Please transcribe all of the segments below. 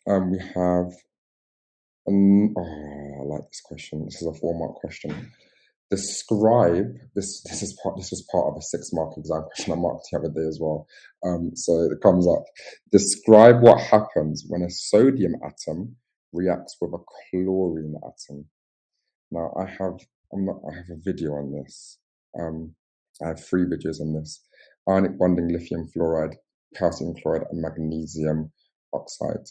We have, I like this question. This is a 4-mark question. Describe this. This was part of a 6-mark exam question I marked the other day as well. So it comes up. Describe what happens when a sodium atom reacts with a chlorine atom. Now I have a video on this. I have 3 videos on this: ionic bonding lithium fluoride, calcium chloride, and magnesium oxide.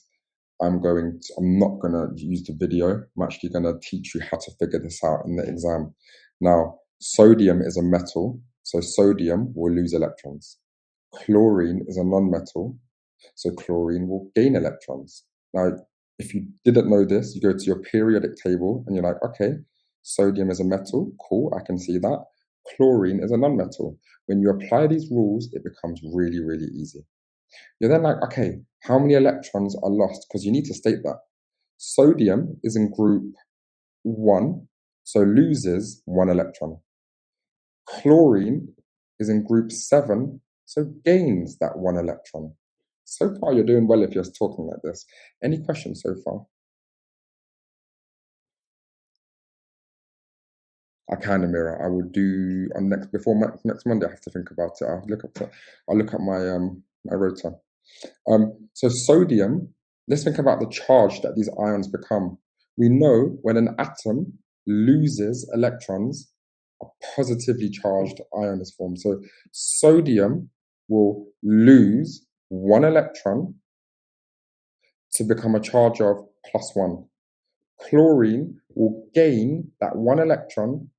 I'm not gonna use the video. I'm actually gonna teach you how to figure this out in the exam. Now, sodium is a metal, so sodium will lose electrons. Chlorine is a non-metal, so chlorine will gain electrons. Now, if you didn't know this, you go to your periodic table and you're like, okay, sodium is a metal, cool, I can see that. Chlorine is a non-metal. When you apply these rules, it becomes really, really easy. You're then like, okay, how many electrons are lost? Because you need to state that. Sodium is in group 1, so loses 1 electron. Chlorine is in group 7, so gains that 1 electron. So far, you're doing well if you're talking like this. Any questions so far? I can, Amira. I will do on next Monday. I have to think about it. I'll look at my my rota. So sodium. Let's think about the charge that these ions become. We know when an atom loses electrons, a positively charged ion is formed. So sodium will lose 1 electron to become a charge of +1. Chlorine will gain that 1 electron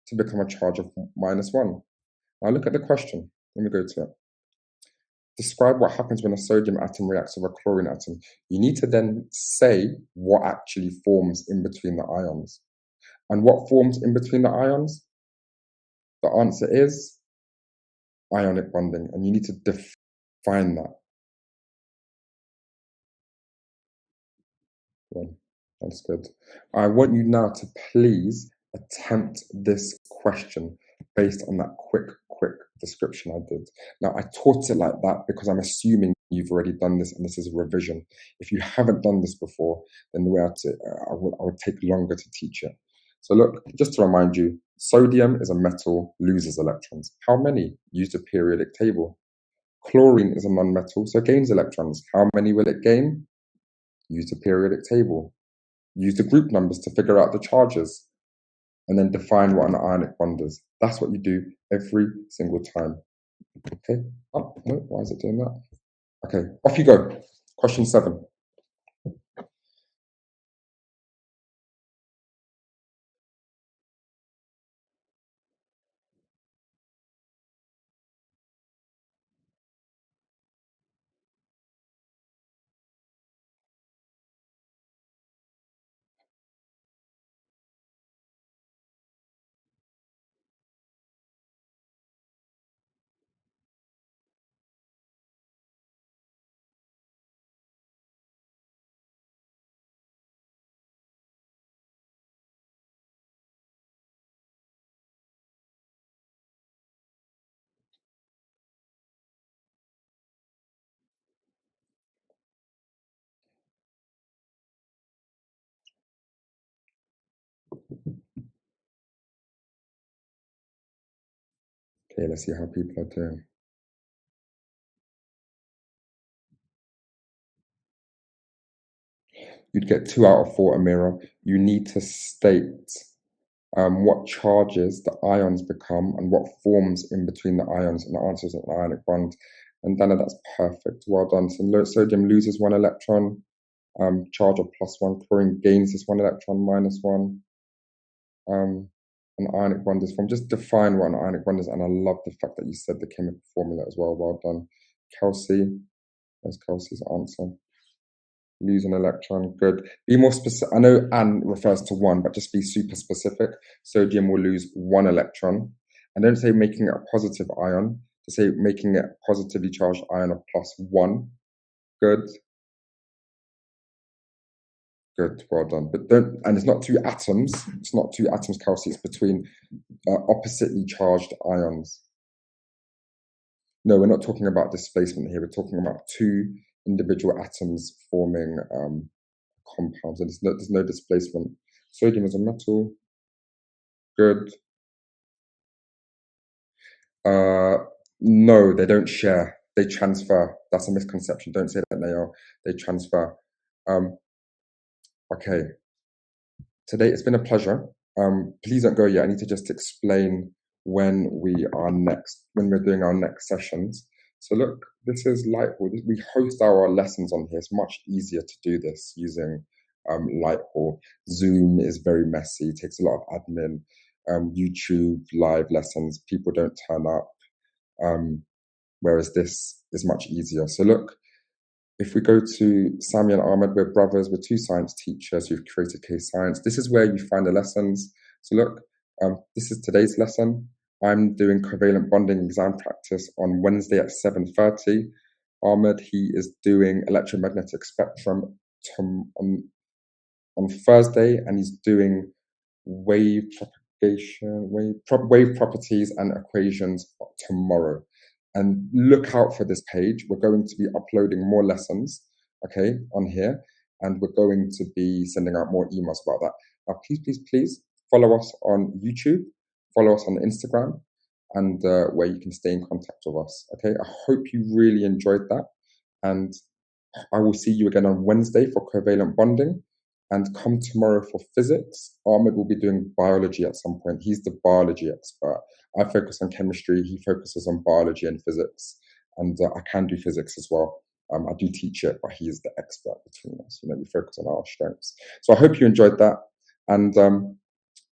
to become a charge of -1. Now look at the question. Let me go to it. Describe what happens when a sodium atom reacts with a chlorine atom. You need to then say what actually forms in between the ions. And what forms in between the ions? The answer is ionic bonding, and you need to define that. Well, that's good. I want you now to please attempt this question based on that quick description I did. Now, I taught it like that because I'm assuming you've already done this and this is a revision. If you haven't done this before, then the way I would take longer to teach it. So look, just to remind you, sodium is a metal, loses electrons. How many? Use the periodic table. Chlorine is a non-metal, so gains electrons. How many will it gain? Use the periodic table. Use the group numbers to figure out the charges. And then define what an ionic bond is. That's what you do every single time. Okay. Oh, no, why is it doing that? Okay, off you go. Question 7. Okay, let's see how people are doing. You'd get 2 out of 4, Amira. You need to state what charges the ions become and what forms in between the ions, and the answer is an ionic bond. And Dana, that's perfect. Well done. So sodium loses 1 electron, charge of +1. Chlorine gains this 1 electron, -1. An ionic bond is formed. Just define what an ionic bond is, and I love the fact that you said the chemical formula as well. Well done. Kelsey, there's Kelsey's answer. Lose an electron, good. Be more specific. I know An refers to 1, but just be super specific. Sodium will lose 1 electron. And don't say making it a positive ion, just say making it a positively charged ion of +1. Good. Good, well done. But don't, and it's not 2 atoms. It's not 2 atoms, Kelsey. It's between oppositely charged ions. No, we're not talking about displacement here. We're talking about 2 individual atoms forming compounds, and there's no displacement. Sodium is a metal. Good. No, they don't share. They transfer. That's a misconception. Don't say that they are. They transfer. Okay. Today it's been a pleasure. Please don't go yet. I need to just explain when we're doing our next sessions. So look, this is Lighthall. We host our lessons on here. It's much easier to do this using Lighthall. Zoom is very messy. It takes a lot of admin. YouTube live lessons, people don't turn up. Whereas this is much easier. So look, if we go to Sami and Ahmed, we're brothers, we're two science teachers who've created KayScience. This is where you find the lessons. So look, this is today's lesson. I'm doing covalent bonding exam practice on Wednesday at 7:30. Ahmed, he is doing electromagnetic spectrum on Thursday, and he's doing wave propagation, wave properties and equations tomorrow. And look out for this page. We're going to be uploading more lessons, okay, on here, and we're going to be sending out more emails about that. Now, please follow us on YouTube, follow us on Instagram, and where you can stay in contact with us, okay? I hope you really enjoyed that, and I will see you again on Wednesday for covalent bonding. And come tomorrow for physics. Ahmed will be doing biology at some point. He's the biology expert. I focus on chemistry. He focuses on biology and physics. And I can do physics as well. I do teach it, but he is the expert between us. You know, we focus on our strengths. So I hope you enjoyed that. And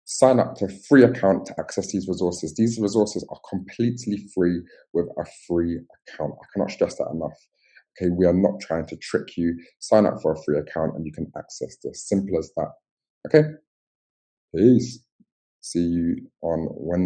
sign up to a free account to access these resources. These resources are completely free with a free account. I cannot stress that enough. Okay, we are not trying to trick you. Sign up for a free account and you can access this. Simple as that. Okay, peace. See you on Wednesday.